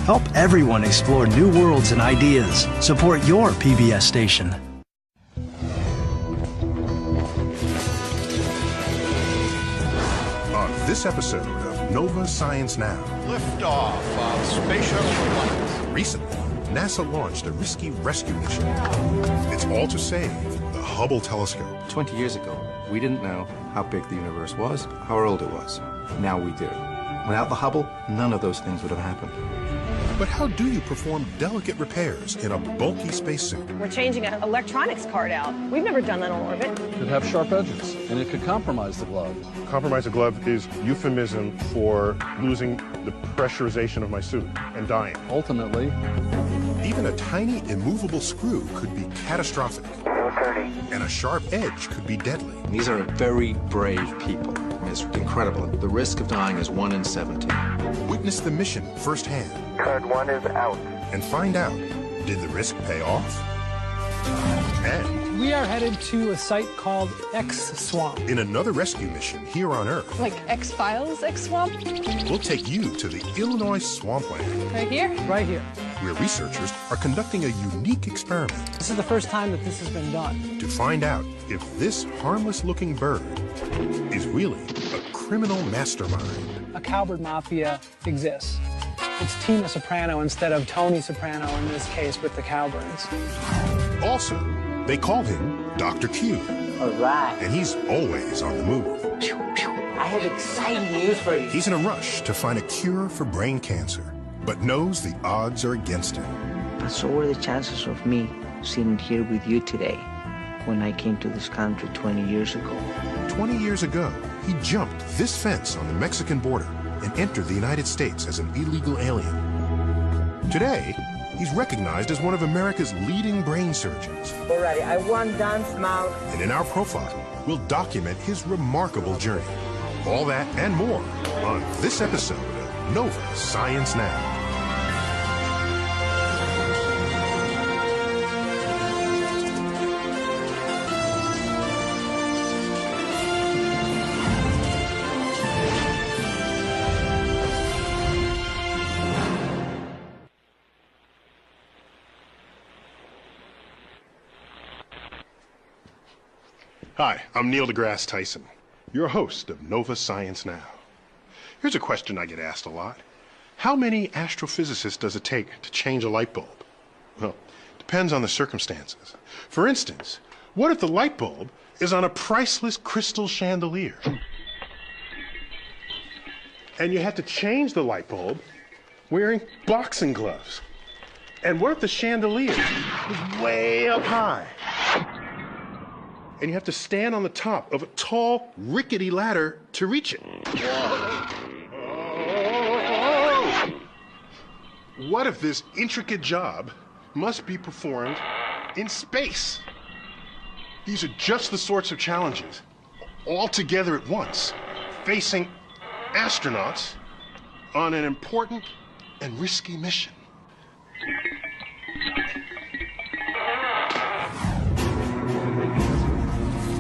Help everyone explore new worlds and ideas. Support your PBS station. On this episode of Nova Science Now. Liftoff of Space Shuttle Alliance. Recently, NASA launched a risky rescue mission. It's all to save the Hubble telescope. 20 years ago, we didn't know how big the universe was, how old it was. Now we do. Without the Hubble, none of those things would have happened. But how do you perform delicate repairs in a bulky spacesuit? We're changing an electronics card out. We've never done that on orbit. It could have sharp edges, and it could compromise the glove. Compromise a glove is euphemism for losing the pressurization of my suit and dying. Ultimately, even a tiny immovable screw could be catastrophic. And a sharp edge could be deadly. These are very brave people. It's incredible. The risk of dying is 1 in 70. Witness the mission firsthand. Card 1 is out. And find out, did the risk pay off? And we are headed to a site called X Swamp. In another rescue mission here on Earth. Like X-Files, X-Swamp? We'll take you to the Illinois swampland. Right here? Right here. Where researchers are conducting a unique experiment. This is the first time that this has been done. To find out if this harmless-looking bird is really a criminal mastermind. A cowbird mafia exists. It's Tina Soprano instead of Tony Soprano in this case with the cowbirds. Also, they call him Dr. Q. All right. And he's always on the move. I have exciting news for you. He's in a rush to find a cure for brain cancer, but knows the odds are against him. But so were the chances of me sitting here with you today when I came to this country 20 years ago. 20 years ago, he jumped this fence on the Mexican border and entered the United States as an illegal alien. Today, he's recognized as one of America's leading brain surgeons. Alrighty, I want Dan's mouth. And in our profile, we'll document his remarkable journey. All that and more on this episode of Nova Science Now. Hi, I'm Neil deGrasse Tyson, your host of Nova Science Now. Here's a question I get asked a lot. How many astrophysicists does it take to change a light bulb? Well, depends on the circumstances. For instance, what if the light bulb is on a priceless crystal chandelier? And you have to change the light bulb wearing boxing gloves. And what if the chandelier is way up high? And you have to stand on the top of a tall, rickety ladder to reach it. What if this intricate job must be performed in space? These are just the sorts of challenges, all together at once, facing astronauts on an important and risky mission.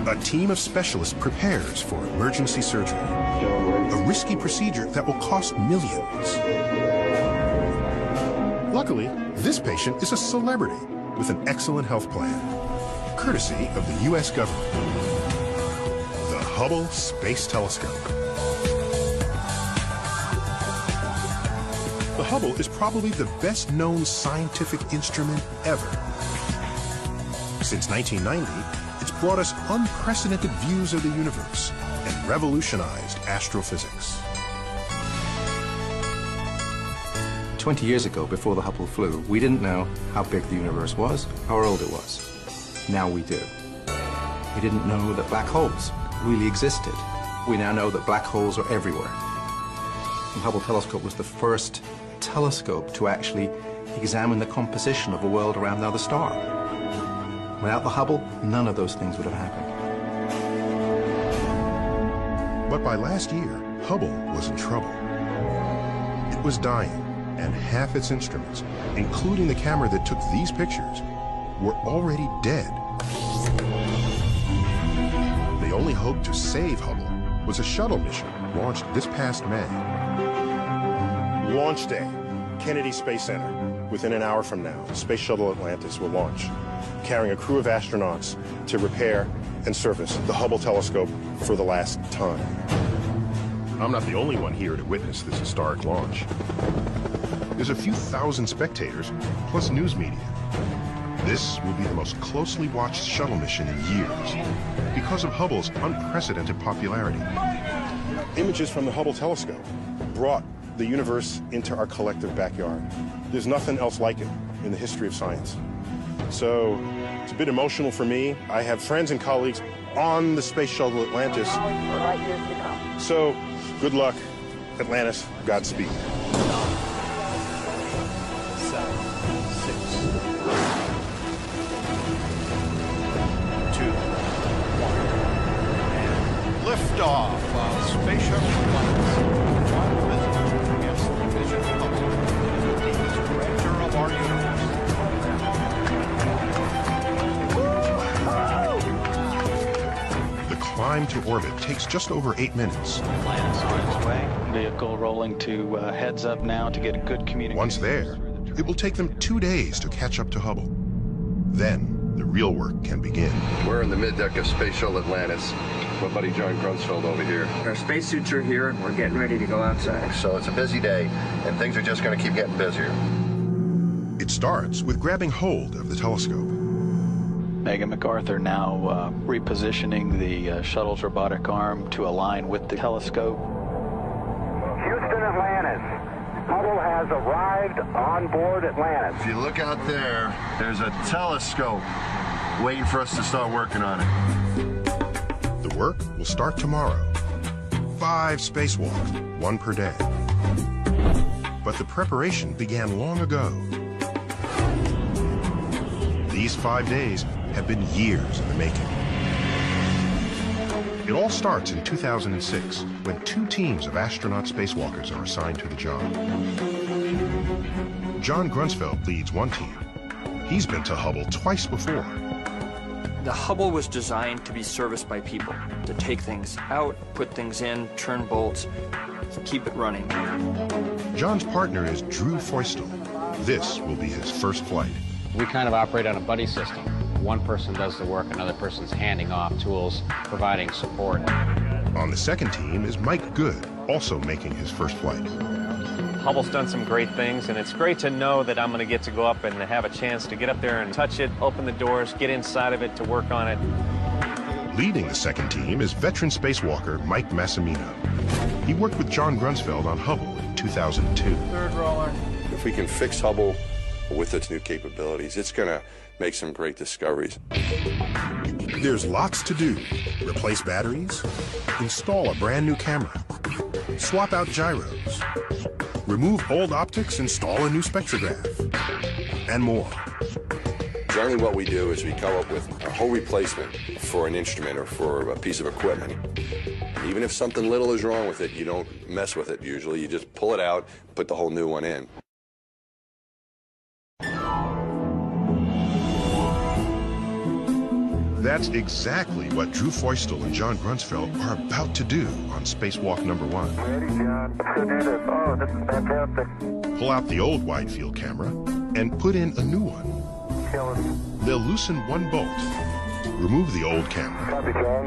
A team of specialists prepares for emergency surgery, a risky procedure that will cost millions. Luckily, this patient is a celebrity with an excellent health plan, courtesy of the U.S. government. The Hubble Space Telescope. The Hubble is probably the best-known scientific instrument ever. Since 1990, it's brought us unprecedented views of the universe and revolutionized astrophysics. 20 years ago, before the Hubble flew, we didn't know how big the universe was, how old it was. Now we do. We didn't know that black holes really existed. We now know that black holes are everywhere. The Hubble telescope was the first telescope to actually examine the composition of a world around another star. Without the Hubble, none of those things would have happened. But by last year, Hubble was in trouble. It was dying, and half its instruments, including the camera that took these pictures, were already dead. The only hope to save Hubble was a shuttle mission launched this past May. Launch day. Kennedy Space Center. Within an hour from now, Space Shuttle Atlantis will launch, carrying a crew of astronauts to repair and service the Hubble telescope for the last time. I'm not the only one here to witness this historic launch. There's a few thousand spectators, plus news media. This will be the most closely watched shuttle mission in years because of Hubble's unprecedented popularity. Images from the Hubble telescope brought the universe into our collective backyard. There's nothing else like it in the history of science. So it's a bit emotional for me. I have friends and colleagues on the Space Shuttle Atlantis. So good luck, Atlantis. Godspeed. 7, 6, 2, 1, and liftoff of Space Shuttle Atlantis. On visit against the vision of Hubble, the deepest treasure of our universe. The climb to orbit takes just over 8 minutes. Atlantis on its way. Vehicle rolling to heads up now to get a good communication. Once there, it will take them 2 days to catch up to Hubble. Then, the real work can begin. We're in the middeck of Space Shuttle Atlantis. My buddy John Grunsfeld over here. Our spacesuits are here, and we're getting ready to go outside. So it's a busy day, and things are just going to keep getting busier. It starts with grabbing hold of the telescope. Megan MacArthur now repositioning the shuttle's robotic arm to align with the telescope. Houston, Atlantis. Hubble has arrived on board Atlantis. If you look out there, there's a telescope waiting for us to start working on it. The work will start tomorrow. 5 spacewalks, 1 per day. But the preparation began long ago. These 5 days have been years in the making. It all starts in 2006, when 2 teams of astronaut spacewalkers are assigned to the job. John Grunsfeld leads one team. He's been to Hubble twice before. The Hubble was designed to be serviced by people, to take things out, put things in, turn bolts, keep it running. John's partner is Drew Feustel. This will be his first flight. We kind of operate on a buddy system. One person does the work, another person's handing off tools, providing support. On the second team is Mike Good, also making his first flight. Hubble's done some great things, and it's great to know that I'm going to get to go up and have a chance to get up there and touch it, open the doors, get inside of it to work on it. Leading the second team is veteran spacewalker Mike Massimino. He worked with John Grunsfeld on Hubble in 2002. Third roller. If we can fix Hubble with its new capabilities, it's going to make some great discoveries. There's lots to do. Replace batteries, install a brand new camera, swap out gyros, remove old optics, install a new spectrograph, and more. Generally what we do is we come up with a whole replacement for an instrument or for a piece of equipment. Even if something little is wrong with it, you don't mess with it usually. You just pull it out, put the whole new one in. That's exactly what Drew Feustel and John Grunsfeld are about to do on spacewalk number 1. Ready, John. Let's do this. Oh, this is fantastic. Pull out the old wide field camera and put in a new one. They'll loosen one bolt, remove the old camera,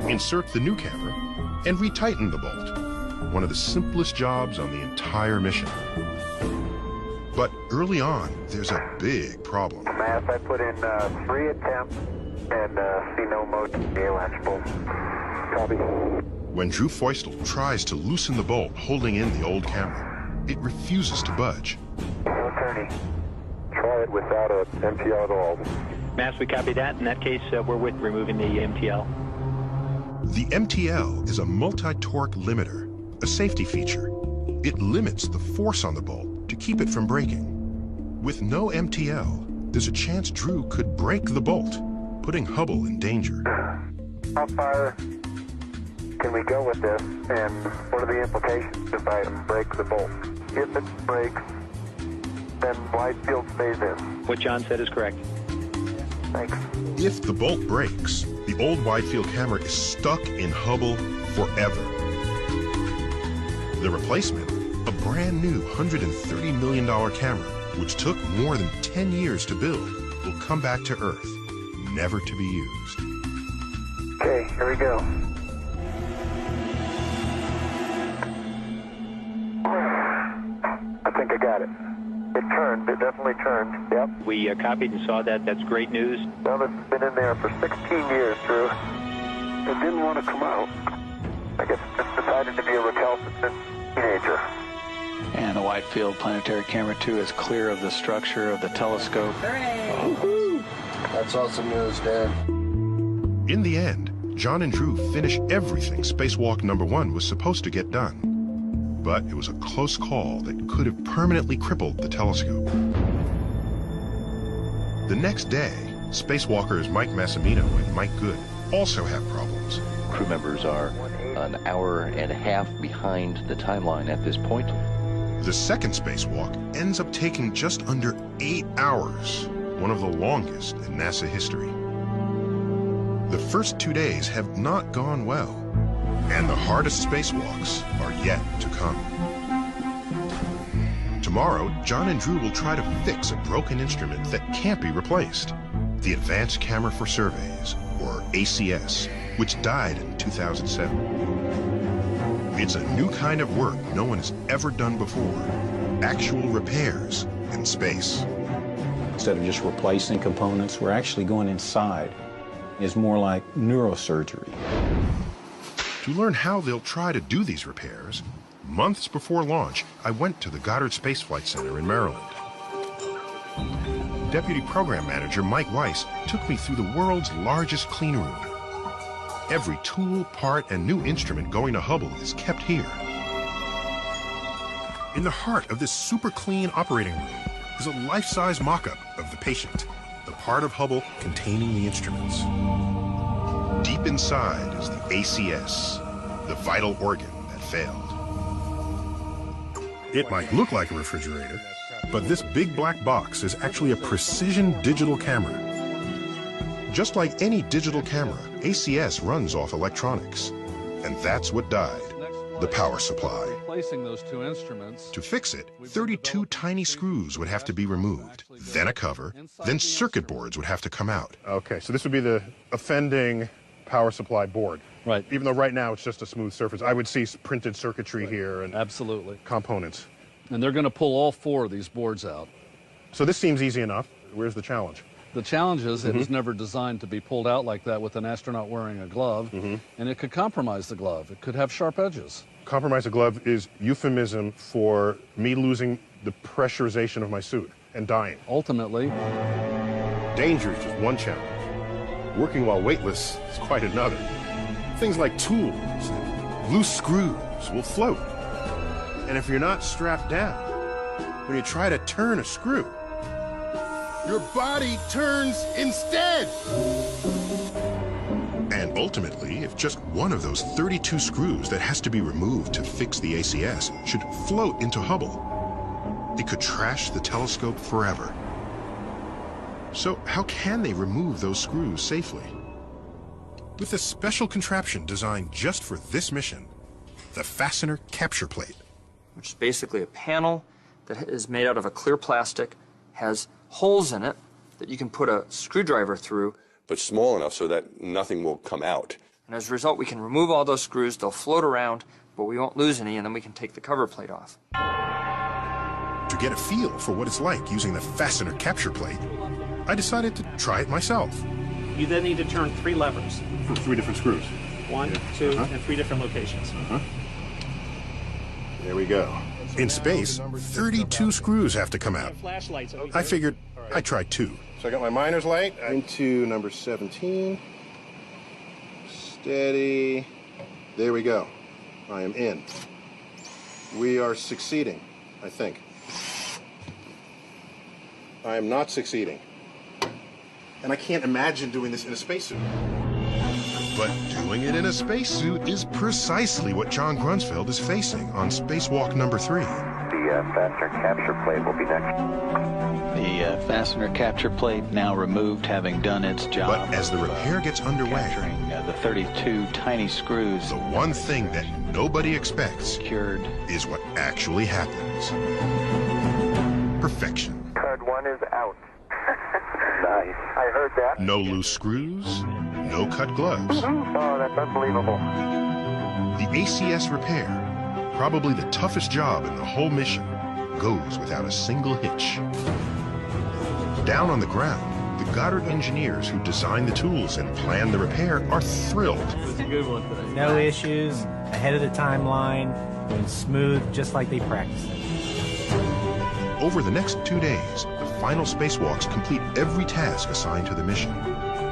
insert the new camera, and retighten the bolt. One of the simplest jobs on the entire mission. But early on, there's a big problem. Mass, I put in 3 attempts and see no motion in the latch bolt. Copy. When Drew Feustel tries to loosen the bolt holding in the old camera, it refuses to budge. No turning. Try it without an MTL at all. Mass, we copy that. In that case, we're with removing the MTL. The MTL is a multi-torque limiter, a safety feature. It limits the force on the bolt to keep it from breaking. With no MTL, there's a chance Drew could break the bolt, putting Hubble in danger. How far can we go with this, and what are the implications if I break the bolt? If it breaks, then wide field stays in. What John said is correct. Thanks. If the bolt breaks, the old wide field camera is stuck in Hubble forever. The replacement A brand new $130 million camera, which took more than 10 years to build, will come back to Earth, never to be used. Okay, here we go. I think I got it. It turned. It definitely turned. Yep. We copied and saw that. That's great news. Well, it's been in there for 16 years, Drew. It didn't want to come out. I guess it just decided to be a recalcitrant teenager. And the Wide Field Planetary Camera 2 is clear of the structure of the telescope. Woohoo! That's awesome news, Dad. In the end, John and Drew finished everything Spacewalk number 1 was supposed to get done. But it was a close call that could have permanently crippled the telescope. The next day, spacewalkers Mike Massimino and Mike Good also have problems. Crew members are an hour and a half behind the timeline at this point. The second spacewalk ends up taking just under 8 hours, one of the longest in NASA history. The first 2 days have not gone well, and the hardest spacewalks are yet to come. Tomorrow, John and Drew will try to fix a broken instrument that can't be replaced, the Advanced Camera for Surveys, or ACS, which died in 2007. It's a new kind of work no one has ever done before, actual repairs in space. Instead of just replacing components, we're actually going inside. It's more like neurosurgery. To learn how they'll try to do these repairs, months before launch, I went to the Goddard Space Flight Center in Maryland. Deputy Program Manager Mike Weiss took me through the world's largest clean room. Every tool, part, and new instrument going to Hubble is kept here. In the heart of this super clean operating room is a life-size mock-up of the patient, the part of Hubble containing the instruments. Deep inside is the ACS, the vital organ that failed. It might look like a refrigerator, but this big black box is actually a precision digital camera. Just like any digital camera, ACS runs off electronics, and that's what died, the power supply. Replacing those two instruments. To fix it, 32 tiny screws would have to be removed, then a cover, then circuit boards would have to come out. Okay, so this would be the offending power supply board. Right. Even though right now it's just a smooth surface. I would see printed circuitry here and absolutely components. And they're going to pull all 4 of these boards out. So this seems easy enough. Where's the challenge? The challenge is it was never designed to be pulled out like that with an astronaut wearing a glove, and it could compromise the glove. It could have sharp edges. Compromise the glove is euphemism for me losing the pressurization of my suit and dying. Ultimately, danger is just one challenge. Working while weightless is quite another. Things like tools and loose screws will float. And if you're not strapped down, when you try to turn a screw, your body turns instead. And ultimately, if just one of those 32 screws that has to be removed to fix the ACS should float into Hubble, it could trash the telescope forever. So how can they remove those screws safely? With a special contraption designed just for this mission, the fastener capture plate. Which is basically a panel that is made out of a clear plastic, has holes in it that you can put a screwdriver through. But small enough so that nothing will come out. And as a result, we can remove all those screws, they'll float around, but we won't lose any, and then we can take the cover plate off. To get a feel for what it's like using the fastener capture plate, I decided to try it myself. You then need to turn 3 levers. For 3 different screws. 1, 2, and 3 different locations. There we go. In space, 32 screws have to come out. I figured I'd try 2. So I got my miner's light into number 17. Steady. There we go. I am in. We are succeeding, I think. I am not succeeding. And I can't imagine doing this in a spacesuit. But doing it in a spacesuit is precisely what John Grunsfeld is facing on spacewalk number 3. The fastener capture plate will be next. The fastener capture plate now removed, having done its job. But as the repair gets underway, capturing the 32 tiny screws, the one thing that nobody expects secured is what actually happens. Perfection. Card 1 is out. Nice. I heard that. No loose screws, no cut gloves. Oh, that's unbelievable. The ACS repair, probably the toughest job in the whole mission, goes without a single hitch. Down on the ground, the Goddard engineers who designed the tools and planned the repair are thrilled. It's a good one today. No issues, ahead of the timeline, went smooth just like they practiced it. Over the next 2 days, the final spacewalks complete every task assigned to the mission.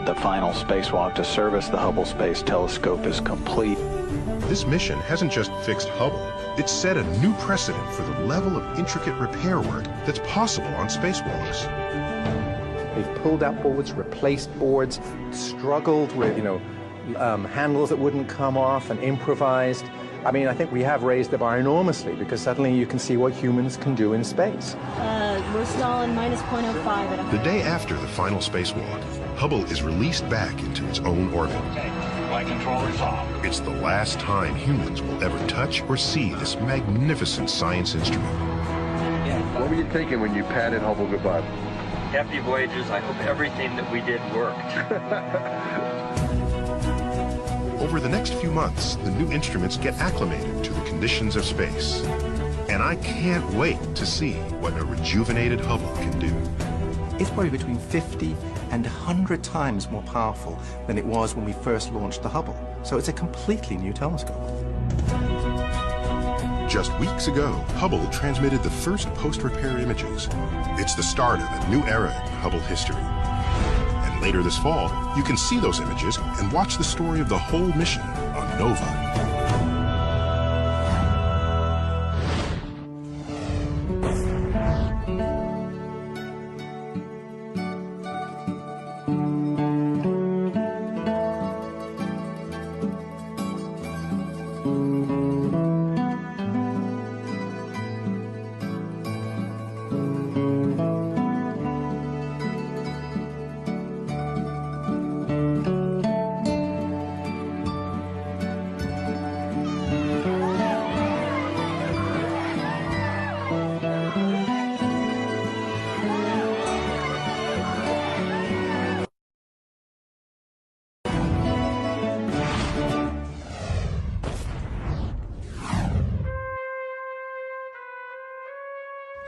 The final spacewalk to service the Hubble Space Telescope is complete. This mission hasn't just fixed Hubble, it's set a new precedent for the level of intricate repair work that's possible on spacewalks. They've pulled out boards, replaced boards, struggled with, handles that wouldn't come off and improvised. I mean, I think we have raised the bar enormously because suddenly you can see what humans can do in space. We're stalling minus 0.05. The day after the final spacewalk, Hubble is released back into its own orbit. Flight control resolved. It's the last time humans will ever touch or see this magnificent science instrument. What were you thinking when you patted Hubble goodbye? Happy voyages. I hope everything that we did worked. Over the next few months, the new instruments get acclimated to the conditions of space. And I can't wait to see what a rejuvenated Hubble can do. It's probably between 50 and 100 times more powerful than it was when we first launched the Hubble. So it's a completely new telescope. Just weeks ago, Hubble transmitted the first post-repair images. It's the start of a new era in Hubble history. And later this fall, you can see those images and watch the story of the whole mission on NOVA.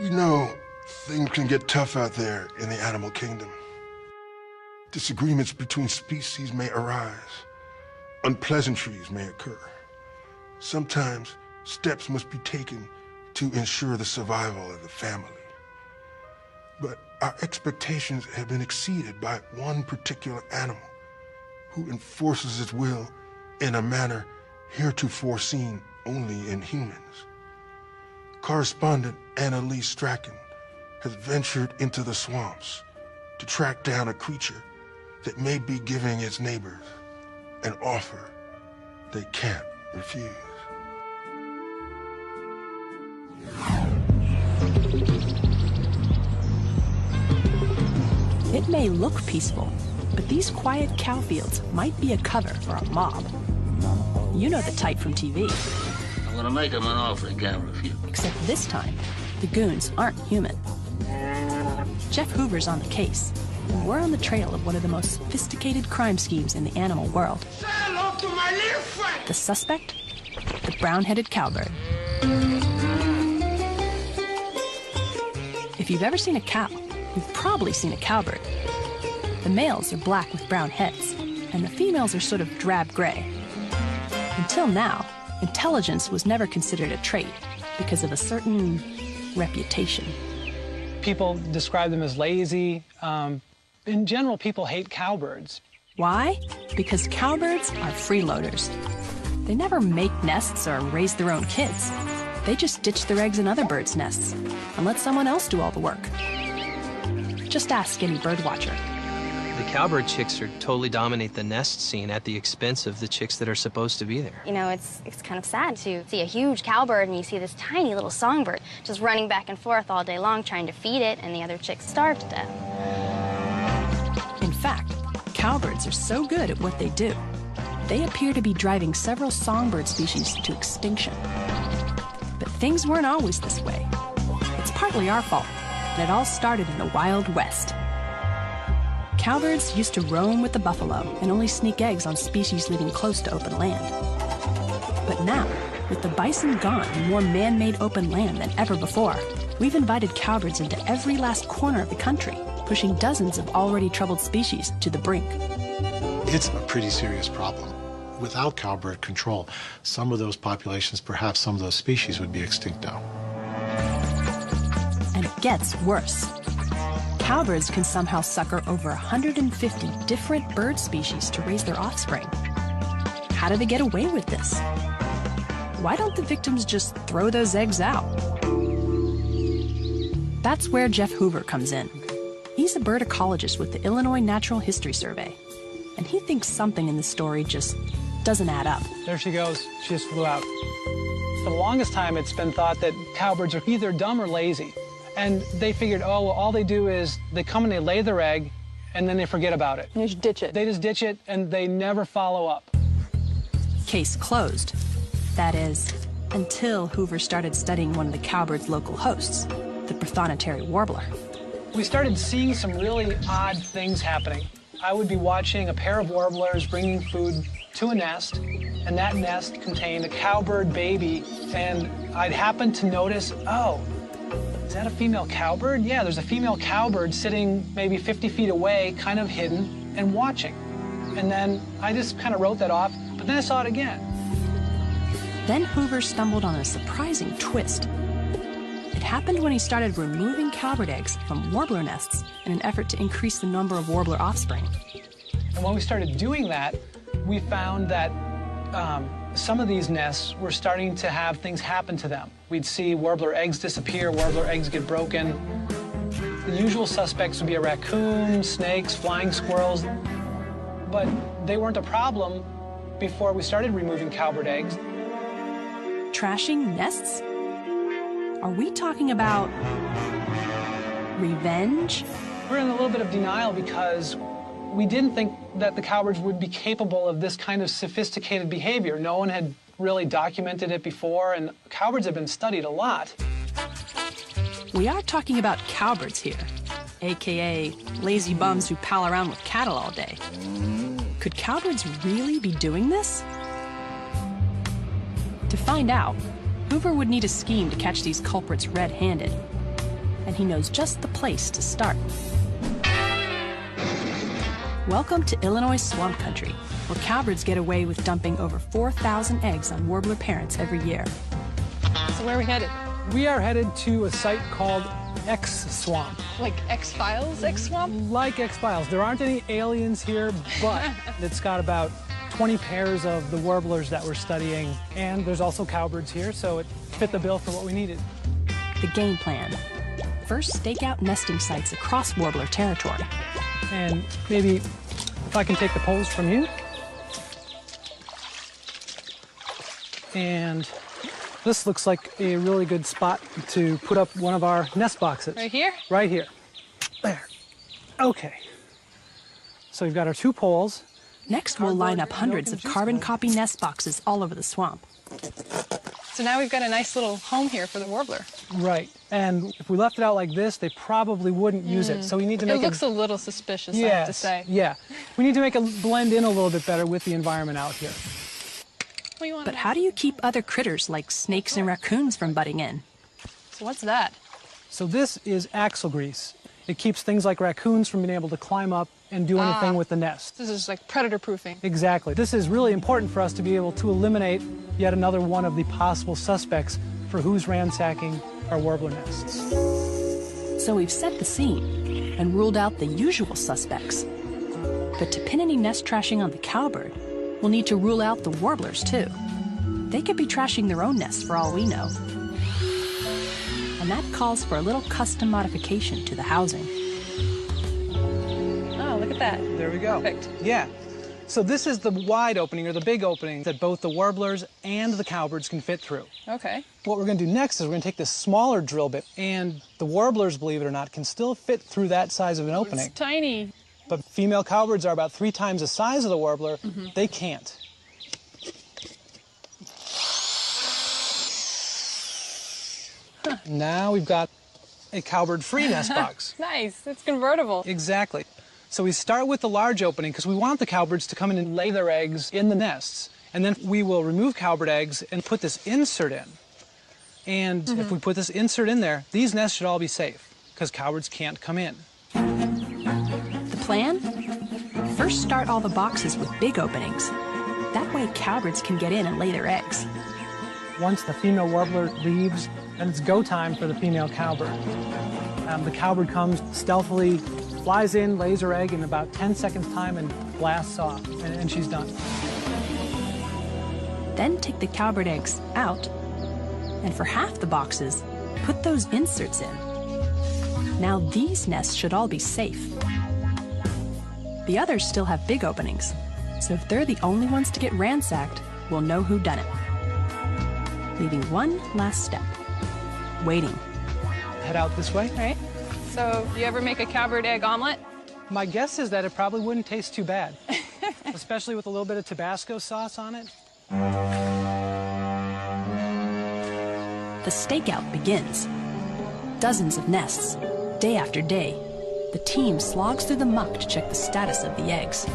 We know things can get tough out there in the animal kingdom. Disagreements between species may arise. Unpleasantries may occur. Sometimes steps must be taken to ensure the survival of the family. But our expectations have been exceeded by one particular animal who enforces its will in a manner heretofore seen only in humans. Correspondent Annalise Strachan has ventured into the swamps to track down a creature that may be giving its neighbors an offer they can't refuse. It may look peaceful, but these quiet cow fields might be a cover for a mob. You know the type from TV. I'm gonna make him an offer he can't refuse. Except this time, the goons aren't human. Jeff Hoover's on the case, and we're on the trail of one of the most sophisticated crime schemes in the animal world. Say hello to my little friend! The suspect? The brown-headed cowbird. If you've ever seen a cow, you've probably seen a cowbird. The males are black with brown heads, and the females are sort of drab gray. Until now, intelligence was never considered a trait because of a certain reputation. People describe them as lazy. In general, people hate cowbirds. Why? Because cowbirds are freeloaders. They never make nests or raise their own kids. They just ditch their eggs in other birds' nests and let someone else do all the work. Just ask any bird watcher. The cowbird chicks are totally dominate the nest scene at the expense of the chicks that are supposed to be there. You know, it's kind of sad to see a huge cowbird and you see this tiny little songbird just running back and forth all day long trying to feed it, and the other chicks starve to death. In fact, cowbirds are so good at what they do, they appear to be driving several songbird species to extinction. But things weren't always this way. It's partly our fault, and it all started in the Wild West. Cowbirds used to roam with the buffalo and only sneak eggs on species living close to open land. But now, with the bison gone and more man-made open land than ever before, we've invited cowbirds into every last corner of the country, pushing dozens of already troubled species to the brink. It's a pretty serious problem. Without cowbird control, some of those populations, perhaps some of those species, would be extinct now. And it gets worse. Cowbirds can somehow sucker over 150 different bird species to raise their offspring. How do they get away with this? Why don't the victims just throw those eggs out? That's where Jeff Hoover comes in. He's a bird ecologist with the Illinois Natural History Survey, and he thinks something in the story just doesn't add up. There she goes. She just flew out. For the longest time, it's been thought that cowbirds are either dumb or lazy. And they figured, oh, well, all they do is they come and they lay their egg, and then they forget about it. You just ditch it. They just ditch it, and they never follow up. Case closed. That is, until Hoover started studying one of the cowbird's local hosts, the prothonotary warbler. We started seeing some really odd things happening. I would be watching a pair of warblers bringing food to a nest, and that nest contained a cowbird baby, and I'd happen to notice, oh, is that a female cowbird? Yeah, there's a female cowbird sitting maybe 50 feet away, kind of hidden, and watching. And then I just kind of wrote that off, but then I saw it again. Then Hoover stumbled on a surprising twist. It happened when he started removing cowbird eggs from warbler nests in an effort to increase the number of warbler offspring. And when we started doing that, we found that some of these nests were starting to have things happen to them. We'd see warbler eggs disappear, warbler eggs get broken. The usual suspects would be a raccoon, snakes, flying squirrels, but they weren't a problem before we started removing cowbird eggs. Trashing nests? Are we talking about revenge? We're in a little bit of denial because we didn't think that the cowbirds would be capable of this kind of sophisticated behavior. No one had really documented it before, and cowbirds have been studied a lot. We are talking about cowbirds here, aka lazy bums who pal around with cattle all day. Could cowbirds really be doing this? To find out, Hoover would need a scheme to catch these culprits red-handed, and he knows just the place to start. Welcome to Illinois swamp country, where cowbirds get away with dumping over 4,000 eggs on warbler parents every year. So where are we headed? We are headed to a site called X-Swamp. Like X-Files X-Swamp? Like X-Files. There aren't any aliens here, but it's got about 20 pairs of the warblers that we're studying, and there's also cowbirds here, so it fit the bill for what we needed. The game plan. First, stake out nesting sites across warbler territory. And maybe if I can take the pose from you. And this looks like a really good spot to put up one of our nest boxes. Right here? Right here. There. Okay. So we've got our 2 poles. Next, we'll line up hundreds of carbon copy nest boxes all over the swamp. So now we've got a nice little home here for the warbler. Right. And if we left it out like this, they probably wouldn't use it. So we need to make it looks a little suspicious, yes, I have to say. Yeah. We need to make it blend in a little bit better with the environment out here. But how do you keep other critters like snakes and raccoons from butting in? So what's that? So this is axle grease. It keeps things like raccoons from being able to climb up and do anything with the nest. This is like predator proofing. Exactly. This is really important for us to be able to eliminate yet another one of the possible suspects for who's ransacking our warbler nests. So we've set the scene and ruled out the usual suspects. But to pin any nest trashing on the cowbird, we'll need to rule out the warblers too. They could be trashing their own nests for all we know. And that calls for a little custom modification to the housing. Oh, look at that. There we go. Perfect. Yeah. So this is the wide opening, or the big opening, that both the warblers and the cowbirds can fit through. Okay. What we're going to do next is we're going to take this smaller drill bit, and the warblers, believe it or not, can still fit through that size of an opening. It's tiny. But female cowbirds are about 3 times the size of the warbler. They can't. Now we've got a cowbird-free nest box. Nice, it's convertible. Exactly. So we start with the large opening because we want the cowbirds to come in and lay their eggs in the nests. And then we will remove cowbird eggs and put this insert in. And if we put this insert in there, these nests should all be safe because cowbirds can't come in. The plan? First start all the boxes with big openings. That way cowbirds can get in and lay their eggs. Once the female warbler leaves, then it's go time for the female cowbird. The cowbird comes stealthily, flies in, lays her egg in about 10 seconds time and blasts off, and she's done. Then take the cowbird eggs out, and for half the boxes, put those inserts in. Now these nests should all be safe. The others still have big openings, so if they're the only ones to get ransacked, we'll know who done it. Leaving one last step, waiting. Head out this way. All right. So, do you ever make a cowbird egg omelet? My guess is that it probably wouldn't taste too bad, especially with a little bit of Tabasco sauce on it. The stakeout begins. Dozens of nests, day after day. The team slogs through the muck to check the status of the eggs.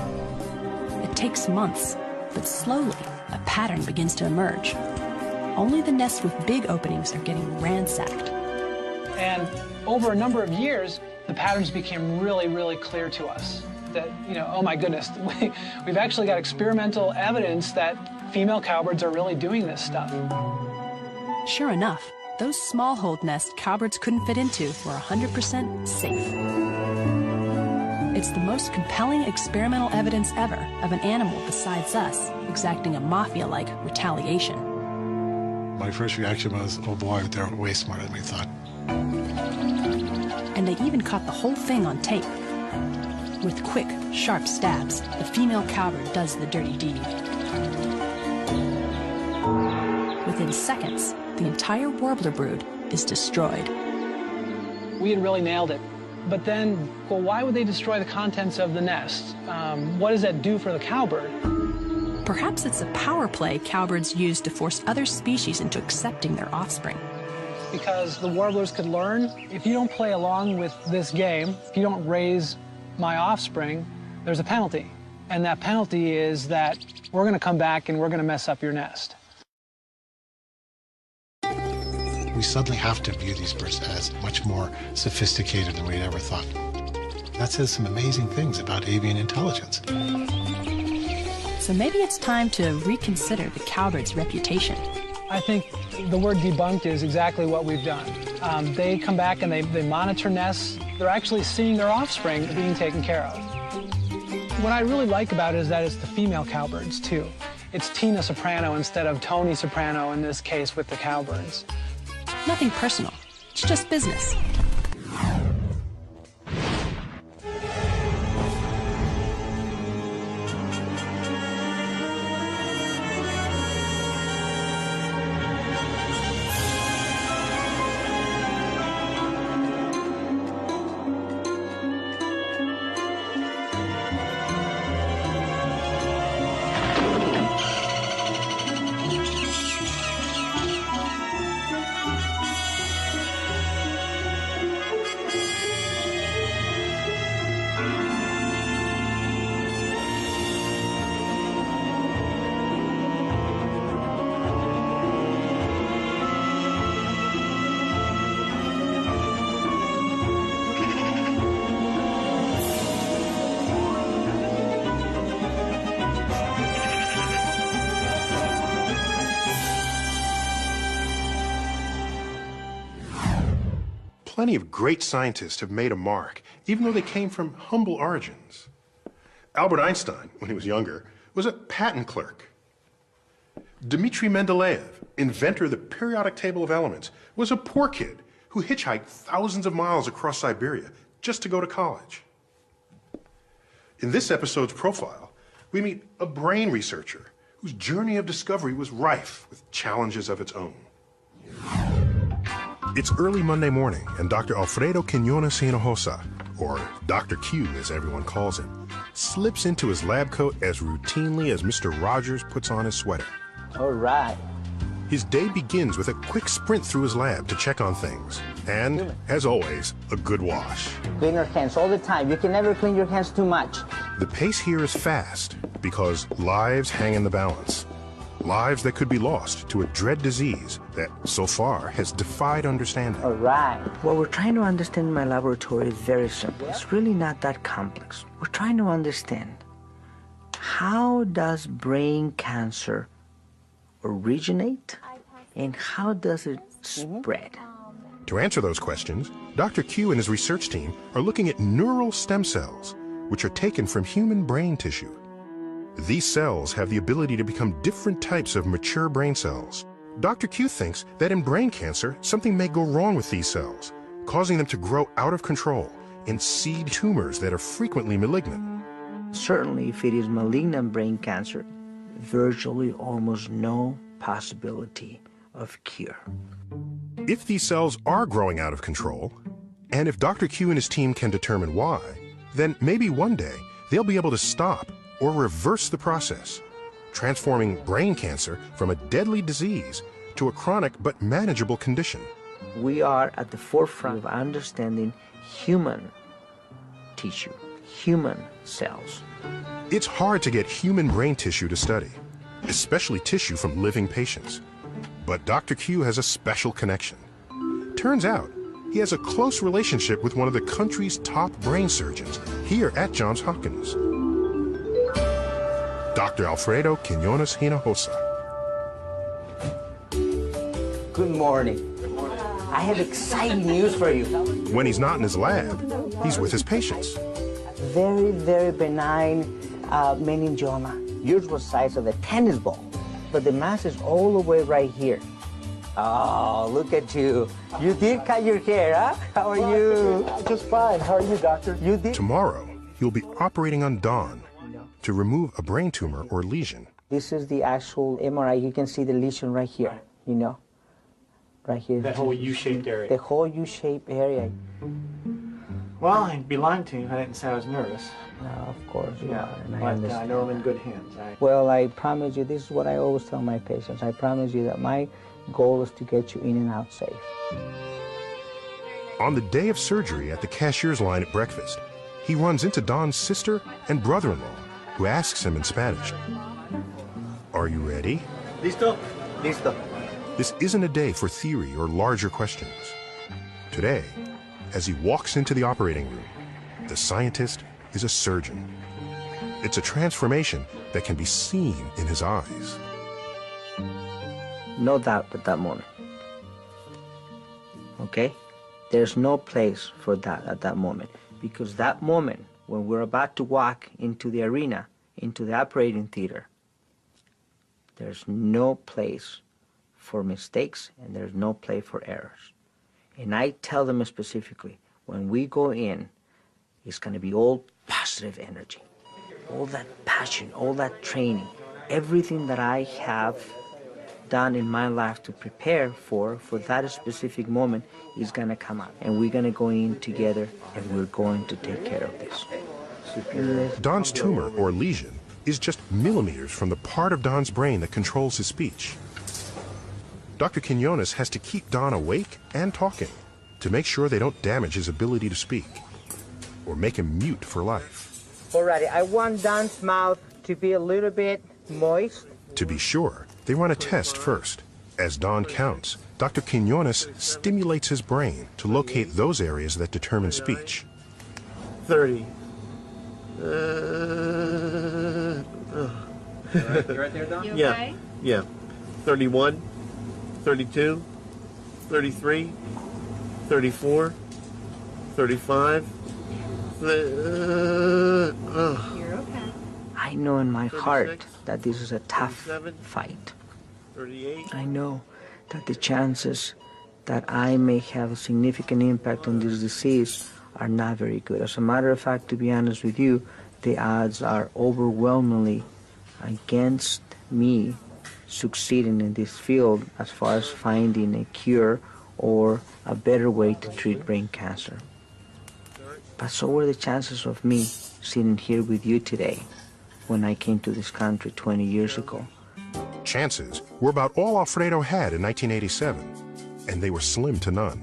It takes months, but slowly a pattern begins to emerge. Only the nests with big openings are getting ransacked. And over a number of years, the patterns became really, really clear to us. That, oh my goodness, we've actually got experimental evidence that female cowbirds are really doing this stuff. Sure enough, those small-holed nests cowbirds couldn't fit into were 100% safe. It's the most compelling experimental evidence ever of an animal besides us exacting a mafia-like retaliation. My first reaction was, oh boy, they're way smarter than we thought. And they even caught the whole thing on tape. With quick, sharp stabs, the female cowbird does the dirty deed. Within seconds, the entire warbler brood is destroyed. We had really nailed it. But then, well, why would they destroy the contents of the nest? What does that do for the cowbird? Perhaps it's a power play cowbirds use to force other species into accepting their offspring. Because the warblers could learn, if you don't play along with this game, if you don't raise my offspring, there's a penalty. And that penalty is that we're going to come back and we're going to mess up your nest. We suddenly have to view these birds as much more sophisticated than we'd ever thought. That says some amazing things about avian intelligence. So maybe it's time to reconsider the cowbird's reputation. I think the word debunked is exactly what we've done. They come back and they monitor nests. They're actually seeing their offspring being taken care of. What I really like about it is that it's the female cowbirds, too. It's Tina Soprano instead of Tony Soprano in this case with the cowbirds. Nothing personal. It's just business. Plenty of great scientists have made a mark, even though they came from humble origins. Albert Einstein, when he was younger, was a patent clerk. Dmitri Mendeleev, inventor of the periodic table of elements, was a poor kid who hitchhiked thousands of miles across Siberia just to go to college. In this episode's profile, we meet a brain researcher whose journey of discovery was rife with challenges of its own. It's early Monday morning, and Dr. Alfredo Quiñones Hinojosa, or Dr. Q as everyone calls him, slips into his lab coat as routinely as Mr. Rogers puts on his sweater. All right. His day begins with a quick sprint through his lab to check on things. And, as always, a good wash. Clean your hands all the time. You can never clean your hands too much. The pace here is fast because lives hang in the balance. Lives that could be lost to a dread disease that, so far, has defied understanding. All right. What we're trying to understand in my laboratory is very simple. It's really not that complex. We're trying to understand, how does brain cancer originate and how does it spread? To answer those questions, Dr. Q and his research team are looking at neural stem cells, which are taken from human brain tissue. These cells have the ability to become different types of mature brain cells. Dr. Q thinks that in brain cancer, something may go wrong with these cells, causing them to grow out of control and seed tumors that are frequently malignant. Certainly, if it is malignant brain cancer, virtually almost no possibility of cure. If these cells are growing out of control, and if Dr. Q and his team can determine why, then maybe one day they'll be able to stop or reverse the process, transforming brain cancer from a deadly disease to a chronic but manageable condition. We are at the forefront of understanding human tissue, human cells. It's hard to get human brain tissue to study, especially tissue from living patients. But Dr. Q has a special connection. Turns out, he has a close relationship with one of the country's top brain surgeons here at Johns Hopkins, Dr. Alfredo Quiñones Hinojosa. Good morning. I have exciting news for you. When he's not in his lab, he's with his patients. Very, very benign meningioma. Yours was the size of a tennis ball, but the mass is all the way right here. Oh, look at you. You did cut your hair, huh? How are you? Just fine. How are you, doctor? You did. Tomorrow, he'll be operating on Dawn to remove a brain tumor or lesion. This is the actual MRI. You can see the lesion right here, you know? Right here. That whole U-shaped area. The whole U-shaped area. Well, I'd be lying to you if I didn't say I was nervous. No, of course you are, and but I know I'm in good hands. Well, I promise you, this is what I always tell my patients. I promise you that my goal is to get you in and out safe. On the day of surgery at the cashier's line at breakfast, he runs into Don's sister and brother-in-law, who asks him in Spanish, "Are you ready?" Listo? Listo. This isn't a day for theory or larger questions. Today, as he walks into the operating room, the scientist is a surgeon. It's a transformation that can be seen in his eyes. No doubt at that moment. Okay? There's no place for that at that moment. Because that moment, when we're about to walk into the arena, into the operating theater, there's no place for mistakes and there's no place for errors. And I tell them specifically, when we go in, it's going to be all positive energy, all that passion, all that training, everything that I have done in my life to prepare for that specific moment is going to come out. And we're going to go in together and we're going to take care of this. Don's tumor or lesion is just millimeters from the part of Don's brain that controls his speech. Dr. Quiñones has to keep Don awake and talking to make sure they don't damage his ability to speak or make him mute for life. Alrighty, I want Don's mouth to be a little bit moist. To be sure, they run a test first. As Don counts, Dr. Quiñones stimulates his brain to locate those areas that determine speech. 30. You right there, Don? You okay? Yeah. 31, 32, 33, 34, 35. You're okay. I know in my heart that this is a tough fight. 38. I know that the chances that I may have a significant impact on this disease are not very good. As a matter of fact, to be honest with you, the odds are overwhelmingly against me succeeding in this field as far as finding a cure or a better way to treat brain cancer. But so were the chances of me sitting here with you today when I came to this country 20 years ago. chances were about all Alfredo had in 1987, and they were slim to none.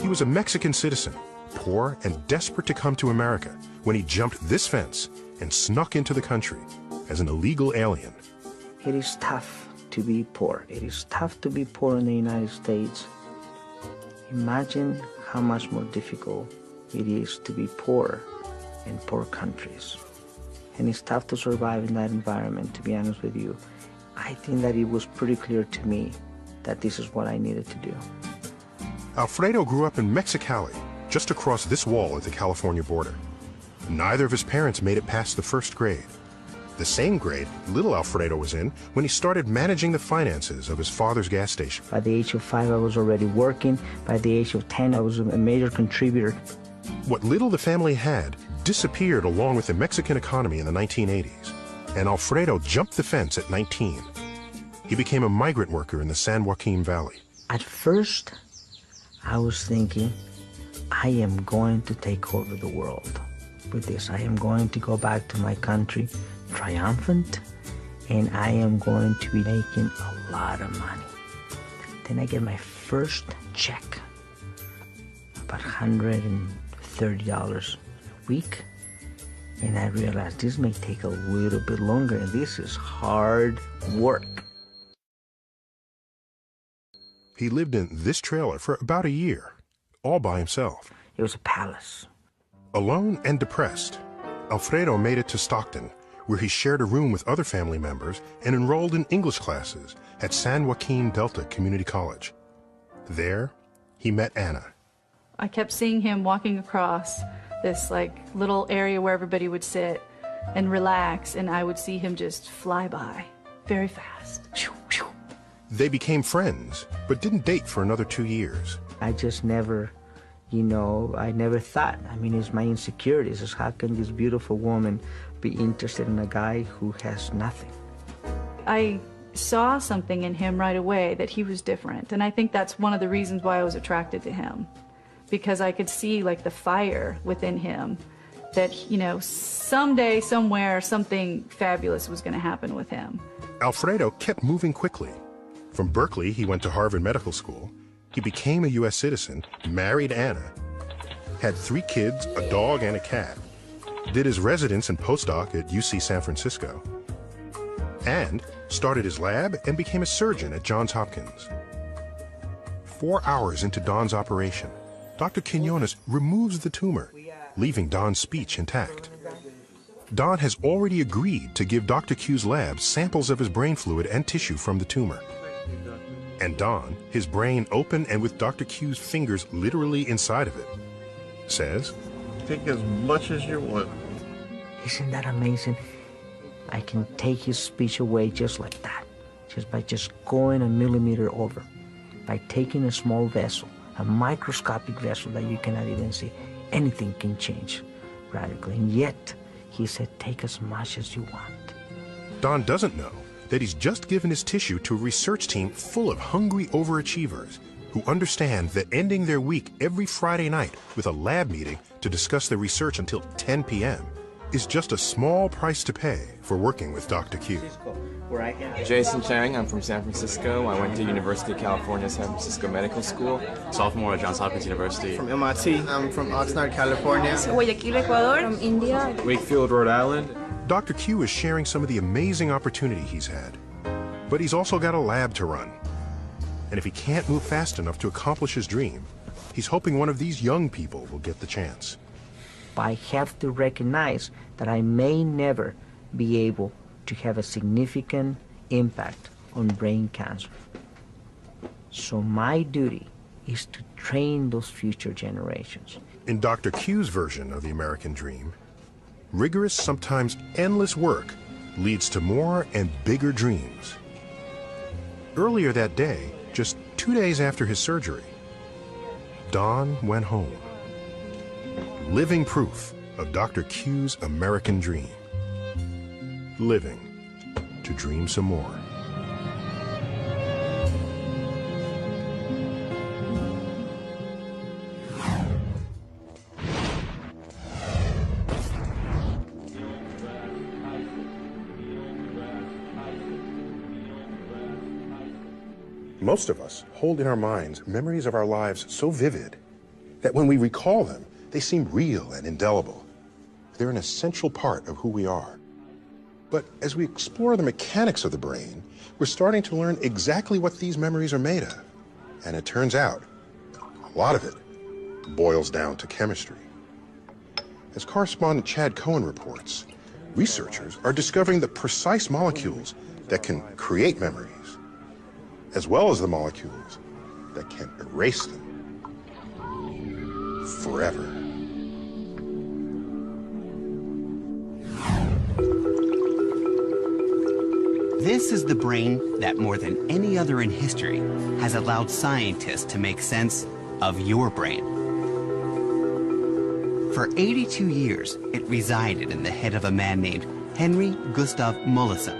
He was a Mexican citizen, poor and desperate to come to America when he jumped this fence and snuck into the country as an illegal alien. It is tough to be poor. It is tough to be poor in the United States. Imagine how much more difficult it is to be poor in poor countries. And it's tough to survive in that environment, to be honest with you. I think that it was pretty clear to me that this is what I needed to do. Alfredo grew up in Mexicali, just across this wall at the California border. Neither of his parents made it past the first grade. The same grade little Alfredo was in when he started managing the finances of his father's gas station. By the age of 5, I was already working. By the age of 10, I was a major contributor. What little the family had disappeared along with the Mexican economy in the 1980s, and Alfredo jumped the fence at 19. He became a migrant worker in the San Joaquin Valley. At first, I was thinking, I am going to take over the world with this. I am going to go back to my country triumphant, and I am going to be making a lot of money. Then I get my first check, about $130 a week, and I realized this may take a little bit longer, and this is hard work. He lived in this trailer for about a year, all by himself. It was a palace. Alone and depressed, Alfredo made it to Stockton, where he shared a room with other family members and enrolled in English classes at San Joaquin Delta Community College. There, he met Anna. I kept seeing him walking across this little area where everybody would sit and relax, and I would see him just fly by very fast. They became friends, but didn't date for another 2 years. I just never, I never thought. I mean, it's my insecurities. It's how can this beautiful woman be interested in a guy who has nothing? I saw something in him right away that he was different, and I think that's one of the reasons why I was attracted to him, because I could see the fire within him that, someday, somewhere, something fabulous was going to happen with him. Alfredo kept moving quickly. From Berkeley, he went to Harvard Medical School. He became a U.S. citizen, married Anna, had 3 kids, a dog and a cat, did his residence and postdoc at UC San Francisco, and started his lab and became a surgeon at Johns Hopkins. 4 hours into Don's operation, Dr. Quinones removes the tumor, leaving Don's speech intact. Don has already agreed to give Dr. Q's lab samples of his brain fluid and tissue from the tumor. And Don, his brain open and with Dr. Q's fingers literally inside of it, says, "Take as much as you want." Isn't that amazing? I can take his speech away just like that, just by going a millimeter over, by taking a small vessel, a microscopic vessel that you cannot even see. Anything can change radically, and yet he said, take as much as you want. Don doesn't know that he's just given his tissue to a research team full of hungry overachievers who understand that ending their week every Friday night with a lab meeting to discuss their research until 10 p.m. is just a small price to pay for working with Dr. Q. Jason Chang, I'm from San Francisco. I went to University of California, San Francisco Medical School. Sophomore at Johns Hopkins University. From MIT. I'm from Oxnard, California. Guayaquil, Ecuador. From India. Wakefield, Rhode Island. Dr. Q is sharing some of the amazing opportunity he's had. But he's also got a lab to run. And if he can't move fast enough to accomplish his dream, he's hoping one of these young people will get the chance. I have to recognize that I may never be able to have a significant impact on brain cancer. So my duty is to train those future generations. In Dr. Q's version of the American dream, rigorous, sometimes endless work leads to more and bigger dreams. Earlier that day, just 2 days after his surgery, Don went home. Living proof of Dr. Q's American dream. Living to dream some more. Most of us hold in our minds memories of our lives so vivid that when we recall them, they seem real and indelible. They're an essential part of who we are. But as we explore the mechanics of the brain, we're starting to learn exactly what these memories are made of. And it turns out, a lot of it boils down to chemistry. As correspondent Chad Cohen reports, researchers are discovering the precise molecules that can create memories, as well as the molecules that can erase them forever. This is the brain that, more than any other in history, has allowed scientists to make sense of your brain. For 82 years, it resided in the head of a man named Henry Gustav Mollison,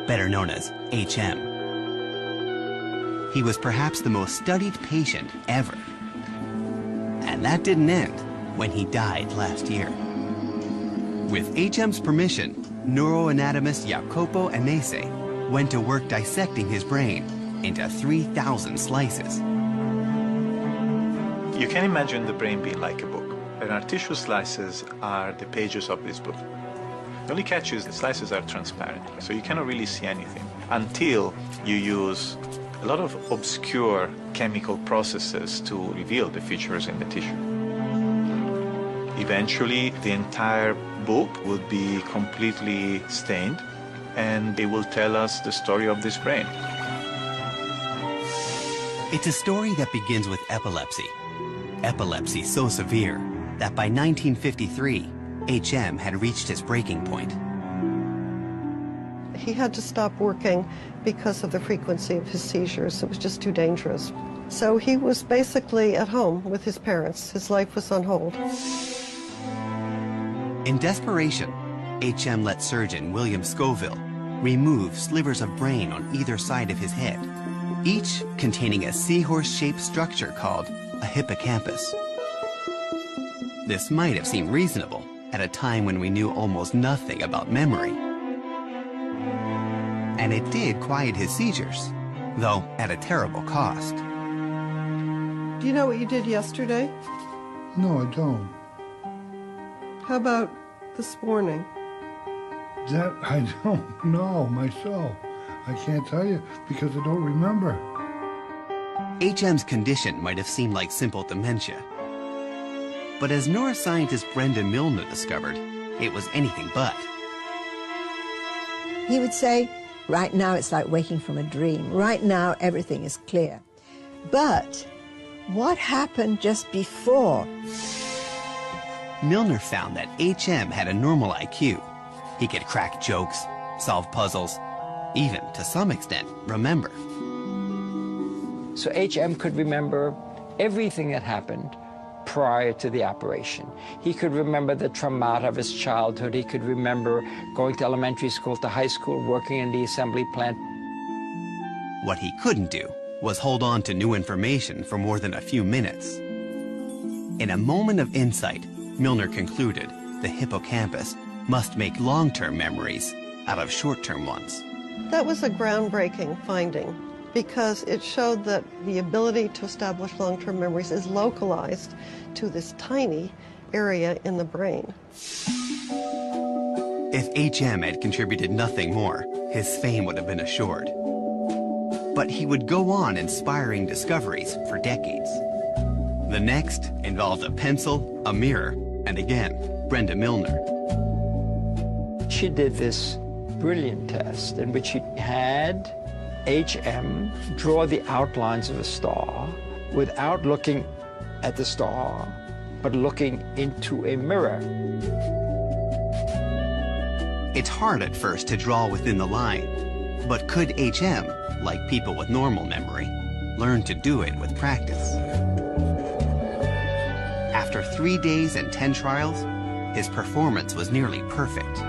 better known as HM. He was perhaps the most studied patient ever. And that didn't end when he died last year. With HM's permission, neuroanatomist Jacopo Anese went to work dissecting his brain into 3,000 slices. You can imagine the brain being like a book, and our tissue slices are the pages of this book. The only catch is the slices are transparent, so you cannot really see anything until you use a lot of obscure chemical processes to reveal the features in the tissue. Eventually, the entire book would be completely stained, and it will tell us the story of this brain. It's a story that begins with epilepsy. Epilepsy so severe that by 1953, HM had reached his breaking point. He had to stop working because of the frequency of his seizures. It was just too dangerous. So he was basically at home with his parents. His life was on hold. In desperation, HM let surgeon William Scoville remove slivers of brain on either side of his head, each containing a seahorse-shaped structure called a hippocampus. This might have seemed reasonable at a time when we knew almost nothing about memory. And it did quiet his seizures, though at a terrible cost. Do you know what you did yesterday? No, I don't. How about this morning? That I don't know myself. I can't tell you because I don't remember. HM's condition might have seemed like simple dementia. But as neuroscientist Brenda Milner discovered, it was anything but. He would say, right now it's like waking from a dream. Right now everything is clear. But what happened just before? Milner found that HM had a normal IQ. He could crack jokes, solve puzzles, even, to some extent, remember. So HM could remember everything that happened prior to the operation. He could remember the trauma of his childhood. He could remember going to elementary school, to high school, working in the assembly plant. What he couldn't do was hold on to new information for more than a few minutes. In a moment of insight, Milner concluded the hippocampus must make long-term memories out of short-term ones. That was a groundbreaking finding because it showed that the ability to establish long-term memories is localized to this tiny area in the brain. If HM had contributed nothing more, his fame would have been assured. But he would go on inspiring discoveries for decades. The next involved a pencil, a mirror, and again, Brenda Milner. She did this brilliant test in which she had HM draw the outlines of a star without looking at the star, but looking into a mirror. It's hard at first to draw within the line, but could HM, like people with normal memory, learn to do it with practice? After 3 days and 10 trials, his performance was nearly perfect.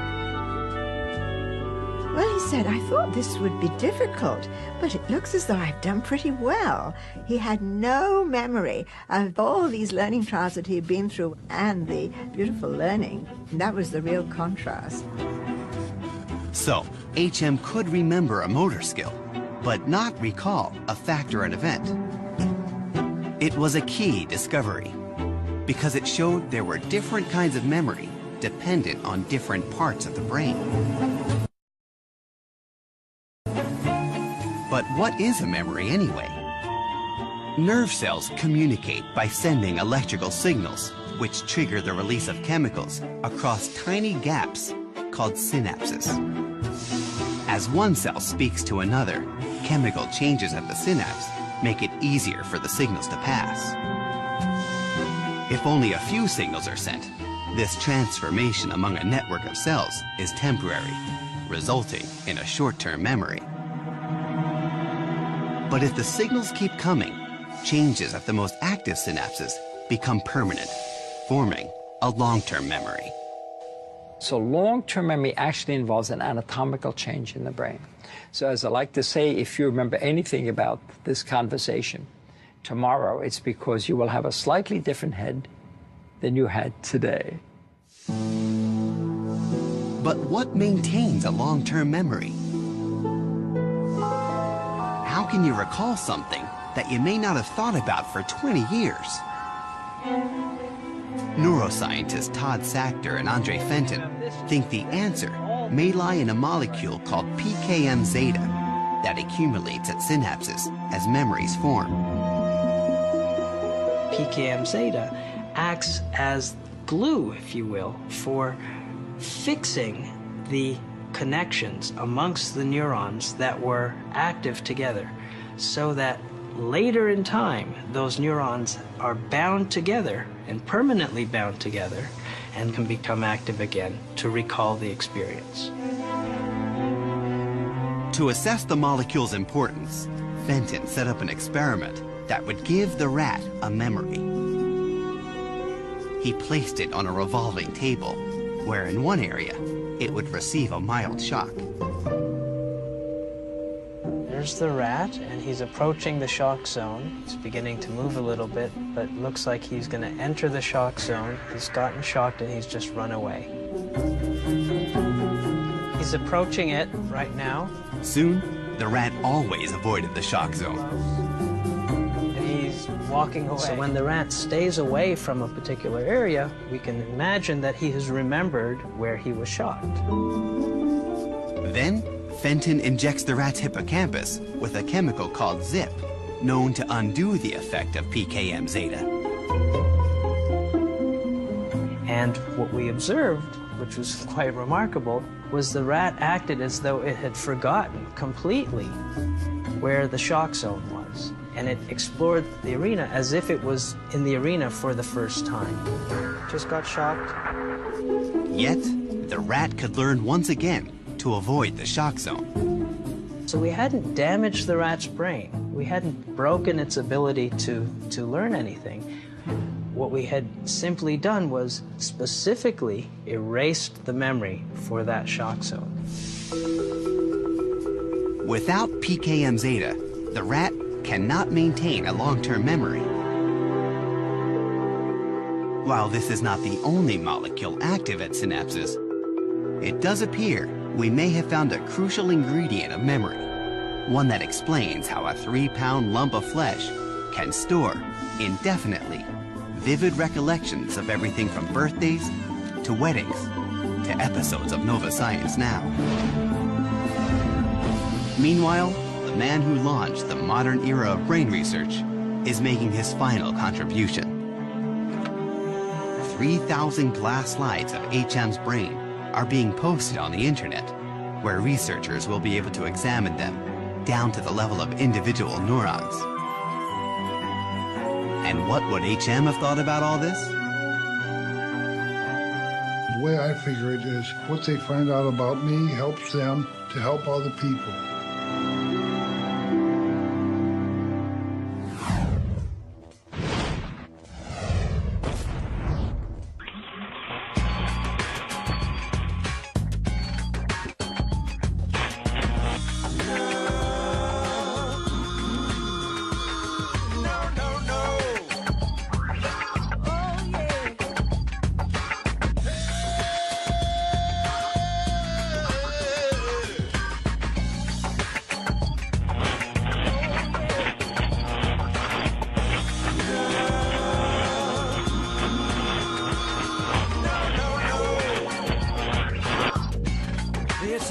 Well, he said, I thought this would be difficult, but it looks as though I've done pretty well. He had no memory of all these learning trials that he had been through and the beautiful learning. And that was the real contrast. So, HM could remember a motor skill, but not recall a fact or an event. It was a key discovery because it showed there were different kinds of memory dependent on different parts of the brain. But what is a memory anyway? Nerve cells communicate by sending electrical signals, which trigger the release of chemicals across tiny gaps called synapses. As one cell speaks to another, chemical changes at the synapse make it easier for the signals to pass. If only a few signals are sent, this transformation among a network of cells is temporary, resulting in a short-term memory. But if the signals keep coming, changes at the most active synapses become permanent, forming a long-term memory. So long-term memory actually involves an anatomical change in the brain. So as I like to say, if you remember anything about this conversation tomorrow, it's because you will have a slightly different head than you had today. But what maintains a long-term memory? How can you recall something that you may not have thought about for 20 years? Neuroscientists Todd Sachter and Andre Fenton think the answer may lie in a molecule called PKM zeta that accumulates at synapses as memories form. PKM zeta acts as glue, if you will, for fixing the connections amongst the neurons that were active together, so that later in time, those neurons are bound together and permanently bound together and can become active again to recall the experience. To assess the molecule's importance, Fenton set up an experiment that would give the rat a memory. He placed it on a revolving table, where in one area, it would receive a mild shock. There's the rat, and he's approaching the shock zone. He's beginning to move a little bit, but looks like he's going to enter the shock zone. He's gotten shocked, and he's just run away. He's approaching it right now. Soon, the rat always avoided the shock zone. And he's walking away. So when the rat stays away from a particular area, we can imagine that he has remembered where he was shocked. Then, Fenton injects the rat's hippocampus with a chemical called ZIP, known to undo the effect of PKM zeta. And what we observed, which was quite remarkable, was the rat acted as though it had forgotten completely where the shock zone was. And it explored the arena as if it was in the arena for the first time. Just got shocked. Yet, the rat could learn once again to avoid the shock zone. So we hadn't damaged the rat's brain. We hadn't broken its ability to learn anything. What we had simply done was specifically erased the memory for that shock zone. Without PKM zeta, the rat cannot maintain a long-term memory. While this is not the only molecule active at synapses, it does appear we may have found a crucial ingredient of memory, one that explains how a 3-pound lump of flesh can store, indefinitely, vivid recollections of everything from birthdays to weddings to episodes of Nova Science Now. Meanwhile, the man who launched the modern era of brain research is making his final contribution. 3,000 glass slides of HM's brain are being posted on the internet, where researchers will be able to examine them down to the level of individual neurons. And what would HM have thought about all this? The way I figure it is, what they find out about me helps them to help other people.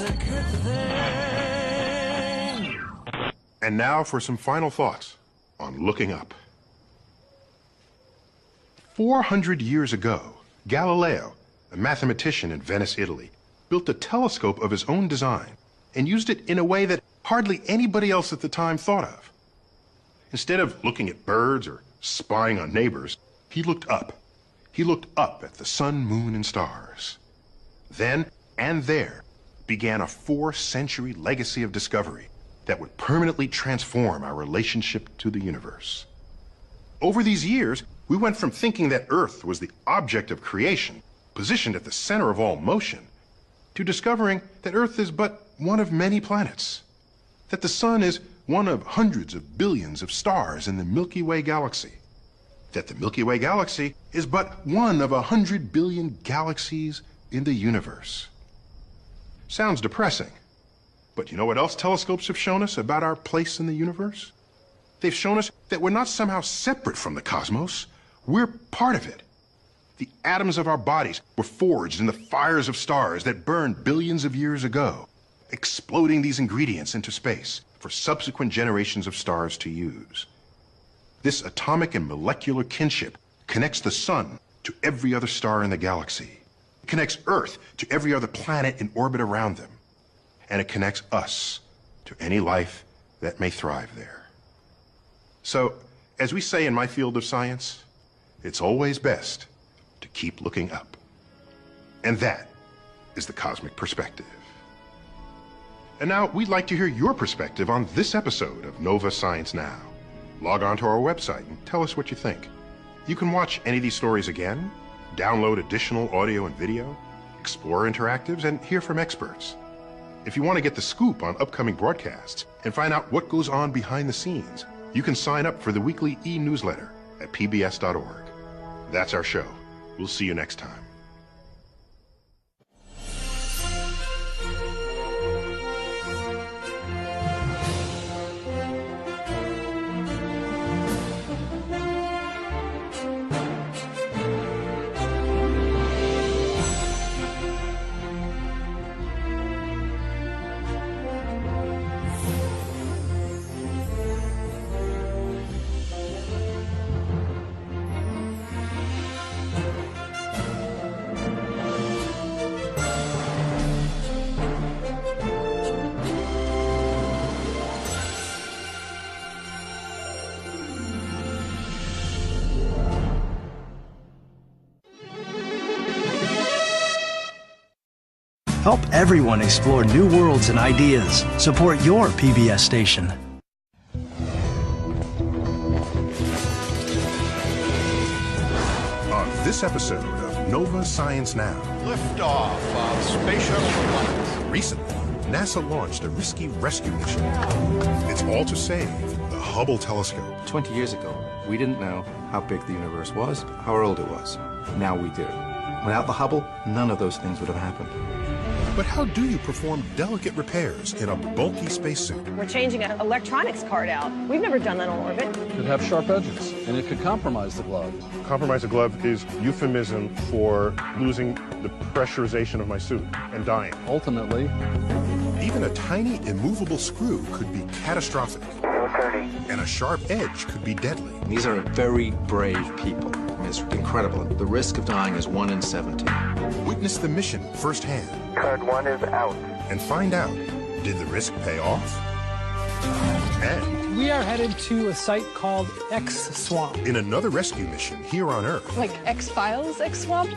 a good thing. And now for some final thoughts on looking up. 400 years ago, Galileo, a mathematician in Venice, Italy, built a telescope of his own design and used it in a way that hardly anybody else at the time thought of. Instead of looking at birds or spying on neighbors, he looked up. He looked up at the sun, moon, and stars. Then and there began a 4-century legacy of discovery that would permanently transform our relationship to the universe. Over these years, we went from thinking that Earth was the object of creation, positioned at the center of all motion, to discovering that Earth is but one of many planets, that the sun is one of hundreds of billions of stars in the Milky Way galaxy, that the Milky Way galaxy is but one of 100 billion galaxies in the universe. Sounds depressing, but you know what else telescopes have shown us about our place in the universe? They've shown us that we're not somehow separate from the cosmos. We're part of it. The atoms of our bodies were forged in the fires of stars that burned billions of years ago, exploding these ingredients into space for subsequent generations of stars to use. This atomic and molecular kinship connects the sun to every other star in the galaxy. It connects Earth to every other planet in orbit around them. And it connects us to any life that may thrive there. So, as we say in my field of science, it's always best to keep looking up. And that is the cosmic perspective. And now we'd like to hear your perspective on this episode of Nova Science Now. Log on to our website and tell us what you think. You can watch any of these stories again, download additional audio and video, explore interactives, and hear from experts. If you want to get the scoop on upcoming broadcasts and find out what goes on behind the scenes, you can sign up for the weekly e-newsletter at pbs.org. That's our show. We'll see you next time. Help everyone explore new worlds and ideas. Support your PBS station. On this episode of Nova Science Now. Liftoff of Space Shuttle Atlantis. Recently, NASA launched a risky rescue mission. It's all to save the Hubble telescope. 20 years ago, we didn't know how big the universe was, how old it was. Now we do. Without the Hubble, none of those things would have happened. But how do you perform delicate repairs in a bulky spacesuit? We're changing an electronics card out. We've never done that on orbit. It could have sharp edges, and it could compromise the glove. Compromise the glove is euphemism for losing the pressurization of my suit and dying. Ultimately, even a tiny immovable screw could be catastrophic. And a sharp edge could be deadly. These are very brave people. It's incredible. The risk of dying is 1 in 70. Witness the mission firsthand. Card 1 is out. And find out, did the risk pay off? And we are headed to a site called X Swamp. In another rescue mission here on Earth. Like X-Files, X-Swamp?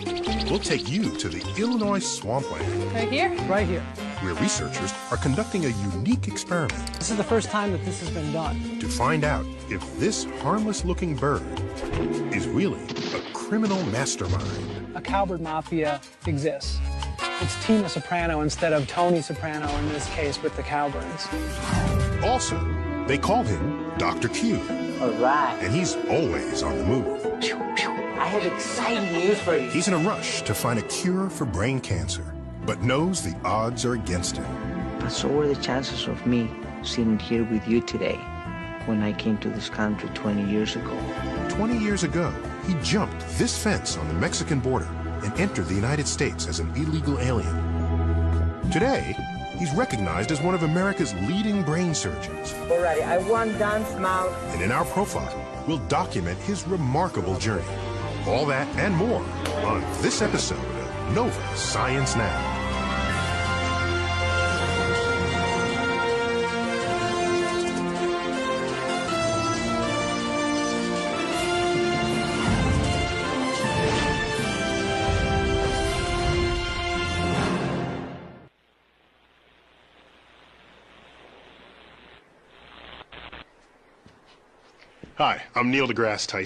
We'll take you to the Illinois swampland. Right here? Right here. Where researchers are conducting a unique experiment. This is the first time that this has been done. To find out if this harmless-looking bird is really a criminal mastermind. A cowbird mafia exists. It's Tina Soprano instead of Tony Soprano in this case with the cowbirds. Also, they call him Dr. Q. All right. And he's always on the move. I have exciting news for you. He's in a rush to find a cure for brain cancer, but knows the odds are against him. But so were the chances of me sitting here with you today when I came to this country 20 years ago. 20 years ago, he jumped this fence on the Mexican border and entered the United States as an illegal alien. Today, He's recognized as one of America's leading brain surgeons. Alrighty, I want Dan's mouth. And in our profile, we'll document his remarkable journey. All that and more on this episode of Nova Science Now. Hi, I'm Neil deGrasse Tyson.